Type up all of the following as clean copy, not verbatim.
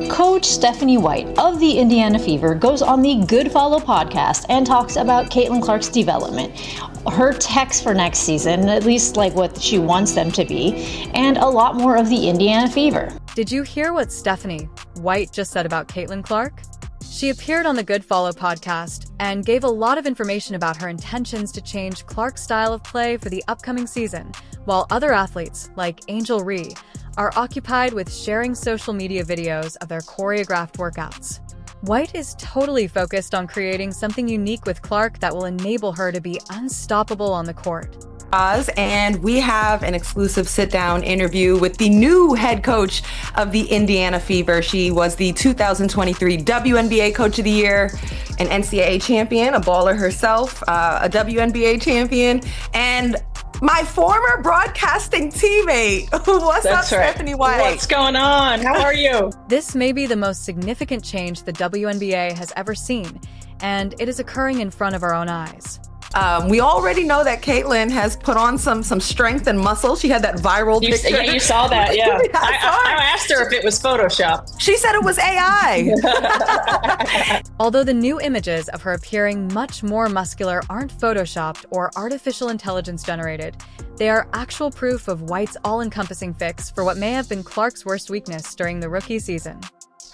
Coach Stephanie White of the Indiana Fever goes on the Good Follow podcast and talks about Caitlin Clark's development, her techs for next season, at least like what she wants them to be, and a lot more of the Indiana Fever. Did you hear what Stephanie White just said about Caitlin Clark? She appeared on the Good Follow podcast and gave a lot of information about her intentions to change Clark's style of play for the upcoming season, while other athletes, like Angel Ree, are occupied with sharing social media videos of their choreographed workouts. White is totally focused on creating something unique with Clark that will enable her to be unstoppable on the court. And we have an exclusive sit-down interview with the new head coach of the Indiana Fever. She was the 2023 WNBA Coach of the Year, an NCAA champion, a baller herself, a WNBA champion, and my former broadcasting teammate. What's up, Stephanie White? What's going on? How are you? This may be the most significant change the WNBA has ever seen, and it is occurring in front of our own eyes. We already know that Caitlin has put on some strength and muscle. She had that viral picture. Yeah, you saw that, yeah. I asked her if it was Photoshop. She said it was AI. Although the new images of her appearing much more muscular aren't photoshopped or artificial intelligence generated, they are actual proof of White's all-encompassing fix for what may have been Clark's worst weakness during the rookie season: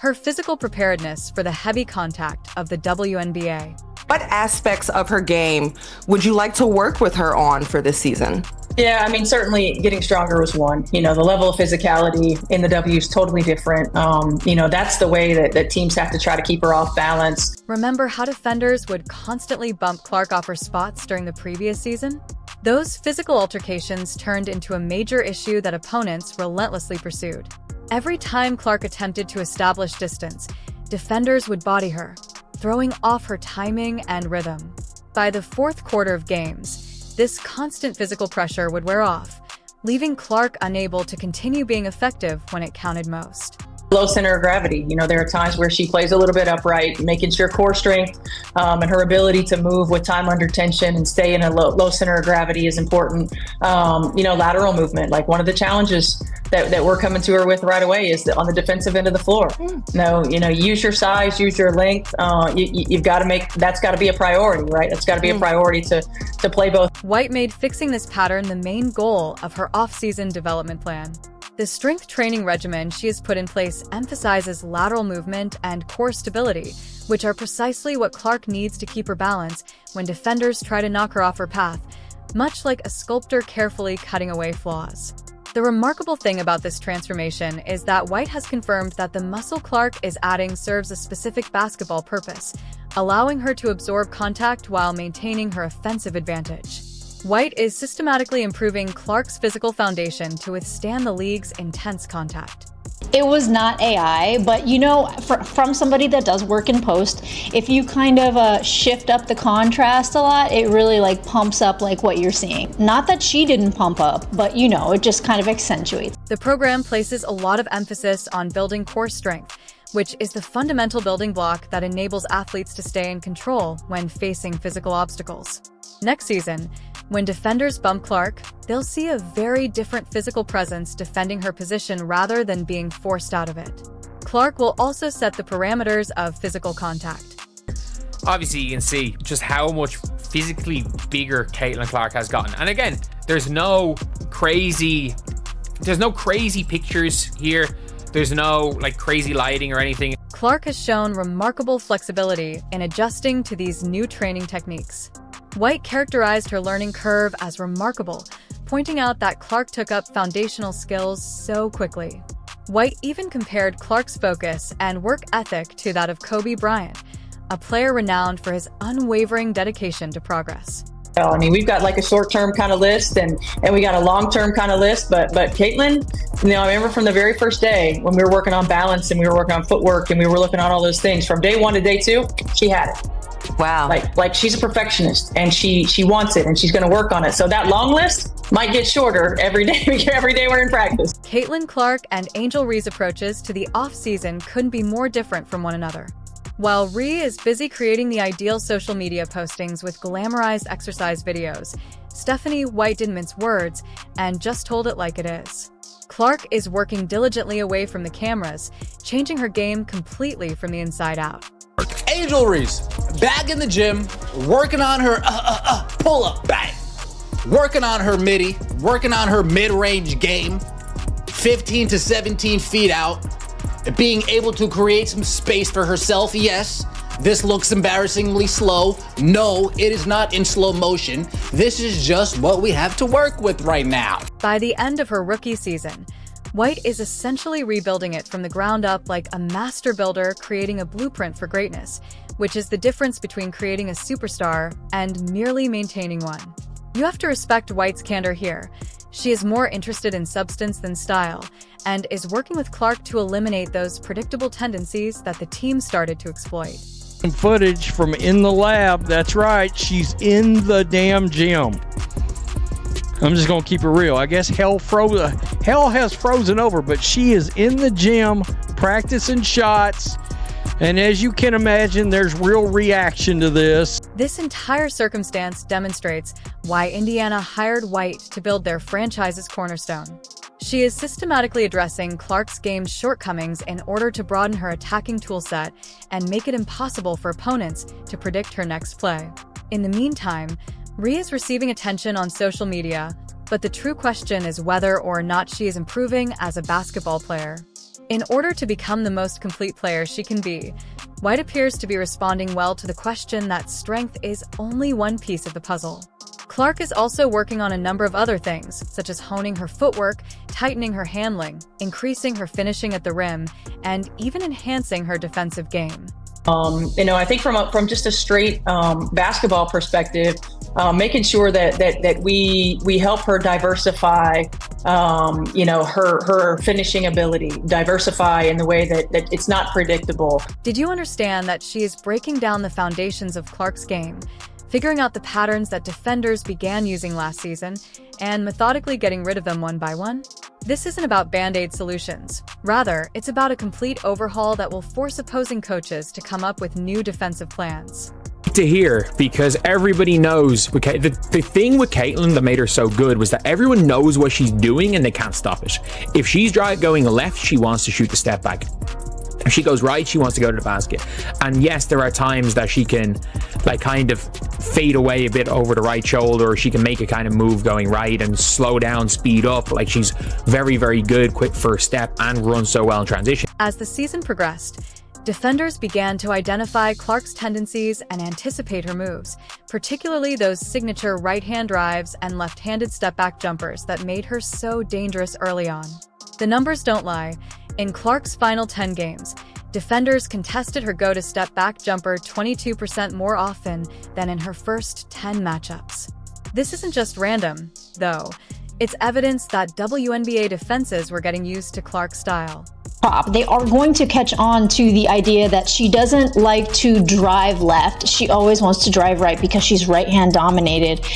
her physical preparedness for the heavy contact of the WNBA. What aspects of her game would you like to work with her on for this season? Yeah, I mean, certainly getting stronger was one. You know, the level of physicality in the W is totally different. That's the way that teams have to try to keep her off balance. Remember how defenders would constantly bump Clark off her spots during the previous season? Those physical altercations turned into a major issue that opponents relentlessly pursued. Every time Clark attempted to establish distance, defenders would body her, throwing off her timing and rhythm. By the fourth quarter of games, this constant physical pressure would wear off, leaving Clark unable to continue being effective when it counted most. Low center of gravity. You know, there are times where she plays a little bit upright, making sure core strength and her ability to move with time under tension and stay in a low center of gravity is important. Lateral movement, like one of the challenges that we're coming to her with right away is on the defensive end of the floor. Use your size, use your length. You've got to that's got to be a priority, right? That's got to be a priority to play both. White made fixing this pattern the main goal of her off-season development plan. The strength training regimen she has put in place emphasizes lateral movement and core stability, which are precisely what Clark needs to keep her balance when defenders try to knock her off her path, much like a sculptor carefully cutting away flaws. The remarkable thing about this transformation is that White has confirmed that the muscle Clark is adding serves a specific basketball purpose, allowing her to absorb contact while maintaining her offensive advantage. White is systematically improving Clark's physical foundation to withstand the league's intense contact. It was not AI, but from somebody that does work in post, if you kind of shift up the contrast a lot, it really pumps up what you're seeing. Not that she didn't pump up, but it just kind of accentuates. The program places a lot of emphasis on building core strength, which is the fundamental building block that enables athletes to stay in control when facing physical obstacles. Next season, when defenders bump Clark, they'll see a very different physical presence defending her position rather than being forced out of it. Clark will also set the parameters of physical contact. Obviously, you can see just how much physically bigger Caitlin Clark has gotten. And again, there's no crazy pictures here. There's no crazy lighting or anything. Clark has shown remarkable flexibility in adjusting to these new training techniques. White characterized her learning curve as remarkable, pointing out that Clark took up foundational skills so quickly. White even compared Clark's focus and work ethic to that of Kobe Bryant, a player renowned for his unwavering dedication to progress. I mean, we've got a short-term kind of list and we got a long-term kind of list, but Caitlin, I remember from the very first day when we were working on balance and we were working on footwork and we were looking at all those things, from day one to day two, she had it. Wow. She's a perfectionist and she wants it and she's going to work on it. So that long list might get shorter every day we're in practice. Caitlin Clark and Angel Ree's approaches to the off-season couldn't be more different from one another. While Ree is busy creating the ideal social media postings with glamorized exercise videos, Stephanie White didn't mince words and just told it like it is. Clark is working diligently away from the cameras, changing her game completely from the inside out. Angel Reese, back in the gym, working on her pull-up, bang. Working on her midi, working on her mid-range game, 15 to 17 feet out, being able to create some space for herself. Yes, this looks embarrassingly slow. No, it is not in slow motion. This is just what we have to work with right now. By the end of her rookie season, White is essentially rebuilding it from the ground up like a master builder creating a blueprint for greatness, which is the difference between creating a superstar and merely maintaining one. You have to respect White's candor here. She is more interested in substance than style, and is working with Clark to eliminate those predictable tendencies that the team started to exploit. Footage from in the lab, that's right, she's in the damn gym. I'm just gonna keep it real. I guess hell has frozen over, but she is in the gym practicing shots. And as you can imagine, there's real reaction to this. This entire circumstance demonstrates why Indiana hired White to build their franchise's cornerstone. She is systematically addressing Clark's game's shortcomings in order to broaden her attacking toolset and make it impossible for opponents to predict her next play. In the meantime, Rhea is receiving attention on social media, but the true question is whether or not she is improving as a basketball player. In order to become the most complete player she can be, White appears to be responding well to the question that strength is only one piece of the puzzle. Clark is also working on a number of other things, such as honing her footwork, tightening her handling, increasing her finishing at the rim, and even enhancing her defensive game. I think from just a straight basketball perspective, making sure that we help her diversify, her finishing ability, diversify in the way that it's not predictable. Did you understand that she is breaking down the foundations of Clark's game, figuring out the patterns that defenders began using last season, and methodically getting rid of them one by one? This isn't about band-aid solutions. Rather, it's about a complete overhaul that will force opposing coaches to come up with new defensive plans. To hear, because everybody knows the thing with Caitlin that made her so good was that everyone knows what she's doing and they can't stop it. If she's going left, she wants to shoot the step back. If she goes right, she wants to go to the basket. And yes, there are times that she can kind of fade away a bit over the right shoulder, or she can make a kind of move going right and slow down, speed up. She's very, very good, quick first step, and runs so well in transition. As the season progressed, defenders began to identify Clark's tendencies and anticipate her moves, particularly those signature right-hand drives and left-handed step-back jumpers that made her so dangerous early on. The numbers don't lie. In Clark's final 10 games, defenders contested her go-to step-back jumper 22% more often than in her first 10 matchups. This isn't just random, though. It's evidence that WNBA defenses were getting used to Clark's style. They are going to catch on to the idea that she doesn't like to drive left. She always wants to drive right because she's right-hand dominated.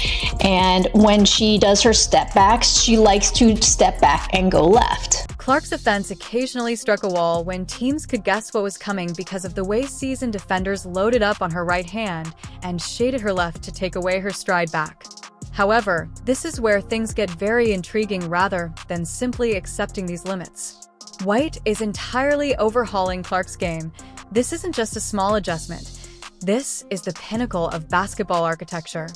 And when she does her step backs, she likes to step back and go left. Clark's offense occasionally struck a wall when teams could guess what was coming because of the way seasoned defenders loaded up on her right hand and shaded her left to take away her stride back. However, this is where things get very intriguing rather than simply accepting these limits. White is entirely overhauling Clark's game. This isn't just a small adjustment. This is the pinnacle of basketball architecture.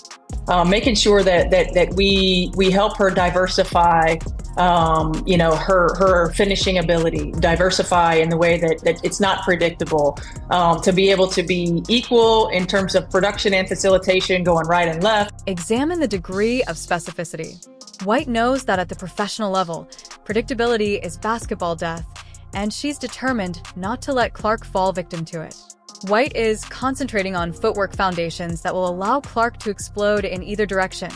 Making sure that we help her diversify, her finishing ability, diversify in the way that it's not predictable, to be able to be equal in terms of production and facilitation, going right and left. Examine the degree of specificity. White knows that at the professional level, predictability is basketball death, and she's determined not to let Clark fall victim to it. White is concentrating on footwork foundations that will allow Clark to explode in either direction,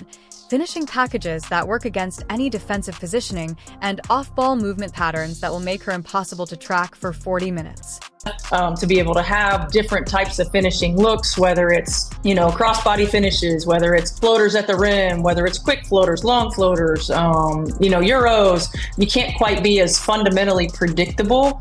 finishing packages that work against any defensive positioning, and off-ball movement patterns that will make her impossible to track for 40 minutes. To be able to have different types of finishing looks, whether it's, crossbody finishes, whether it's floaters at the rim, whether it's quick floaters, long floaters, Euros. You can't quite be as fundamentally predictable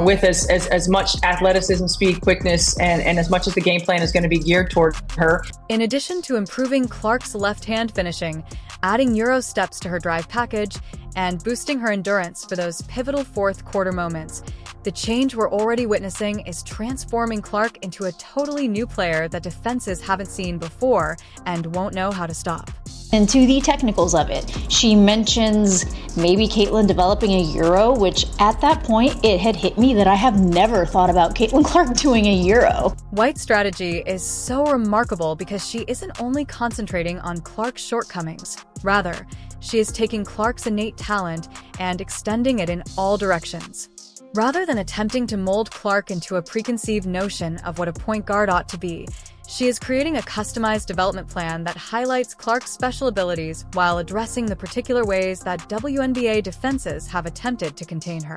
with as much athleticism, speed, quickness, and as much as the game plan is going to be geared toward her. In addition to improving Clark's left-hand finishing, adding Euro steps to her drive package, and boosting her endurance for those pivotal fourth quarter moments. The change we're already witnessing is transforming Clark into a totally new player that defenses haven't seen before and won't know how to stop. Into the technicals of it, she mentions maybe Caitlin developing a Euro, which at that point it had hit me that I have never thought about Caitlin Clark doing a Euro. White's strategy is so remarkable because she isn't only concentrating on Clark's shortcomings. Rather, she is taking Clark's innate talent and extending it in all directions. Rather than attempting to mold Clark into a preconceived notion of what a point guard ought to be, she is creating a customized development plan that highlights Clark's special abilities while addressing the particular ways that WNBA defenses have attempted to contain her.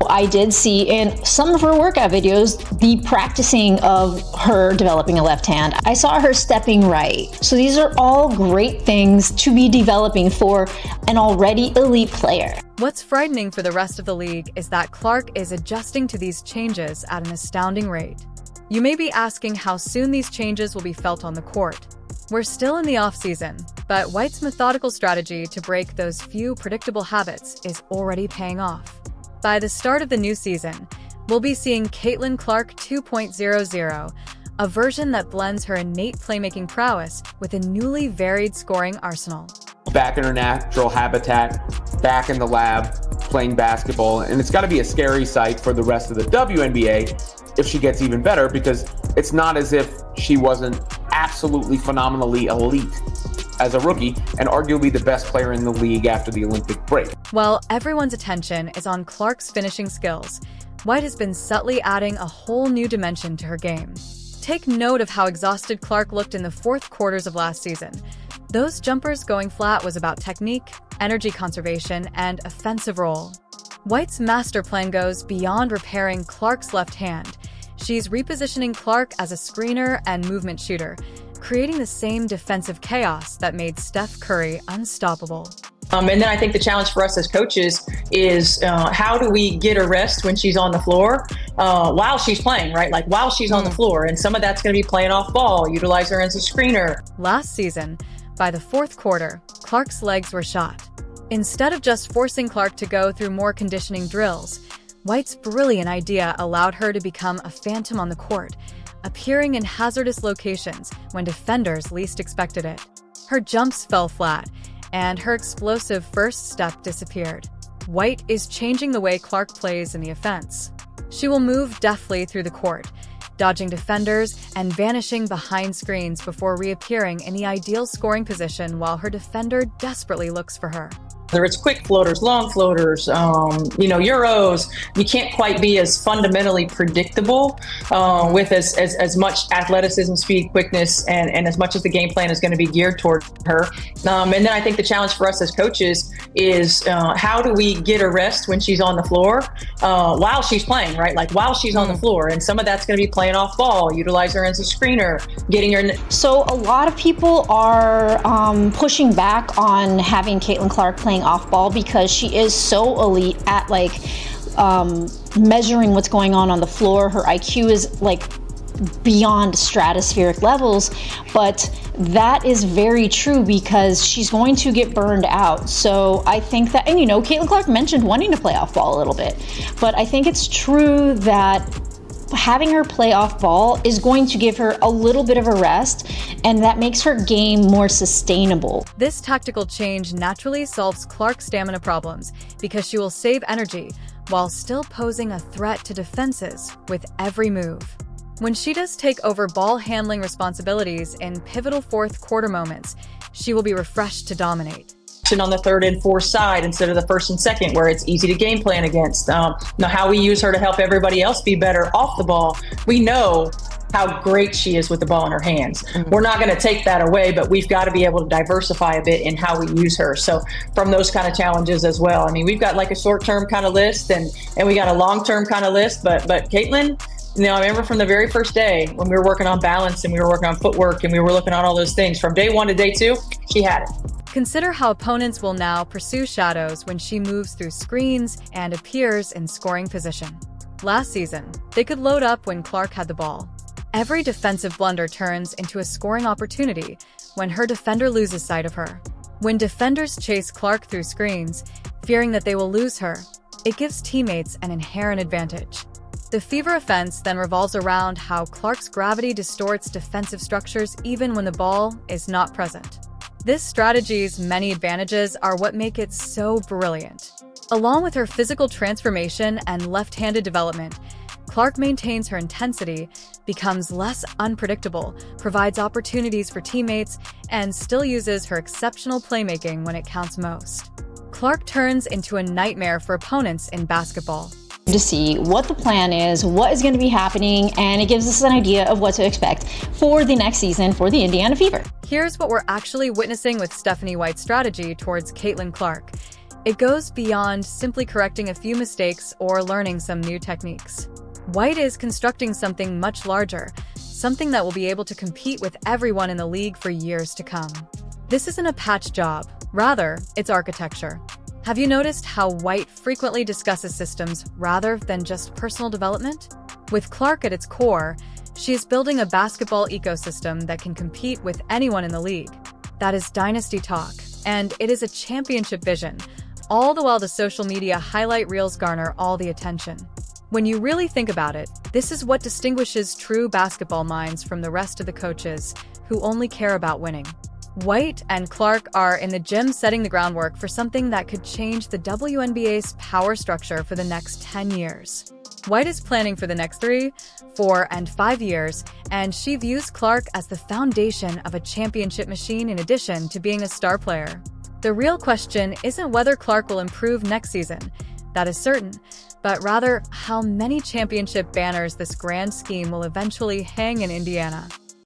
I did see in some of her workout videos the practicing of her developing a left hand. I saw her stepping right. So these are all great things to be developing for an already elite player. What's frightening for the rest of the league is that Clark is adjusting to these changes at an astounding rate. You may be asking how soon these changes will be felt on the court. We're still in the offseason, but White's methodical strategy to break those few predictable habits is already paying off. By the start of the new season, we'll be seeing Caitlin Clark 2.00, a version that blends her innate playmaking prowess with a newly varied scoring arsenal. Back in her natural habitat, back in the lab, playing basketball, and it's got to be a scary sight for the rest of the WNBA if she gets even better, because it's not as if she wasn't absolutely phenomenally elite as a rookie and arguably the best player in the league after the Olympic break. While everyone's attention is on Clark's finishing skills, White has been subtly adding a whole new dimension to her game. Take note of how exhausted Clark looked in the fourth quarters of last season. Those jumpers going flat was about technique, energy conservation, and offensive role. White's master plan goes beyond repairing Clark's left hand. She's repositioning Clark as a screener and movement shooter, creating the same defensive chaos that made Steph Curry unstoppable. And then I think the challenge for us as coaches is how do we get her rest when she's on the floor while she's playing, right? Like while she's on the floor. And some of that's going to be playing off ball, utilize her as a screener. Last season, by the fourth quarter, Clark's legs were shot. Instead of just forcing Clark to go through more conditioning drills, White's brilliant idea allowed her to become a phantom on the court, appearing in hazardous locations when defenders least expected it. Her jumps fell flat, and her explosive first step disappeared. White is changing the way Clark plays in the offense. She will move deftly through the court, dodging defenders and vanishing behind screens before reappearing in the ideal scoring position while her defender desperately looks for her. Whether it's quick floaters, long floaters, Euros, you can't quite be as fundamentally predictable with as much athleticism, speed, quickness, and as much as the game plan is going to be geared toward her. And then I think the challenge for us as coaches is how do we get her rest when she's on the floor while she's playing, right? Like while she's on the floor. And some of that's going to be playing off ball, utilize her as a screener, getting her. So a lot of people are pushing back on having Caitlin Clark playing off ball because she is so elite at measuring what's going on the floor. Her IQ is beyond stratospheric levels, but that is very true because she's going to get burned out. So I think that, and Caitlin Clark mentioned wanting to play off ball a little bit, but I think it's true that having her play off ball is going to give her a little bit of a rest, and that makes her game more sustainable. This tactical change naturally solves Clark's stamina problems because she will save energy while still posing a threat to defenses with every move. When she does take over ball handling responsibilities in pivotal fourth quarter moments, she will be refreshed to dominate. On the third and fourth side instead of the first and second, where it's easy to game plan against. How we use her to help everybody else be better off the ball. We know how great she is with the ball in her hands. We're not going to take that away, but we've got to be able to diversify a bit in how we use her. So from those kind of challenges as well. I mean, we've got like a short-term kind of list and we got a long-term kind of list, but Caitlin, I remember from the very first day when we were working on balance and we were working on footwork and we were looking at all those things, from day one to day two, she had it. Consider how opponents will now pursue shadows when she moves through screens and appears in scoring position. Last season, they could load up when Clark had the ball. Every defensive blunder turns into a scoring opportunity when her defender loses sight of her. When defenders chase Clark through screens, fearing that they will lose her. It gives teammates an inherent advantage. The Fever offense then revolves around how Clark's gravity distorts defensive structures even when the ball is not present. This strategy's many advantages are what make it so brilliant. Along with her physical transformation and left-handed development, Clark maintains her intensity, becomes less unpredictable, provides opportunities for teammates, and still uses her exceptional playmaking when it counts most. Clark turns into a nightmare for opponents in basketball. To see what the plan is, what is going to be happening, and it gives us an idea of what to expect for the next season for the Indiana Fever. Here's what we're actually witnessing with Stephanie White's strategy towards Caitlin Clark. It goes beyond simply correcting a few mistakes or learning some new techniques. White is constructing something much larger, something that will be able to compete with everyone in the league for years to come. This isn't a patch job, rather, it's architecture. Have you noticed how White frequently discusses systems rather than just personal development? With Clark at its core, she is building a basketball ecosystem that can compete with anyone in the league. That is dynasty talk, and it is a championship vision, all the while the social media highlight reels garner all the attention. When you really think about it, this is what distinguishes true basketball minds from the rest of the coaches who only care about winning. White and Clark are in the gym setting the groundwork for something that could change the WNBA's power structure for the next 10 years. White is planning for the next 3, 4, and 5 years, and she views Clark as the foundation of a championship machine in addition to being a star player. The real question isn't whether Clark will improve next season, that is certain, but rather how many championship banners this grand scheme will eventually hang in Indiana.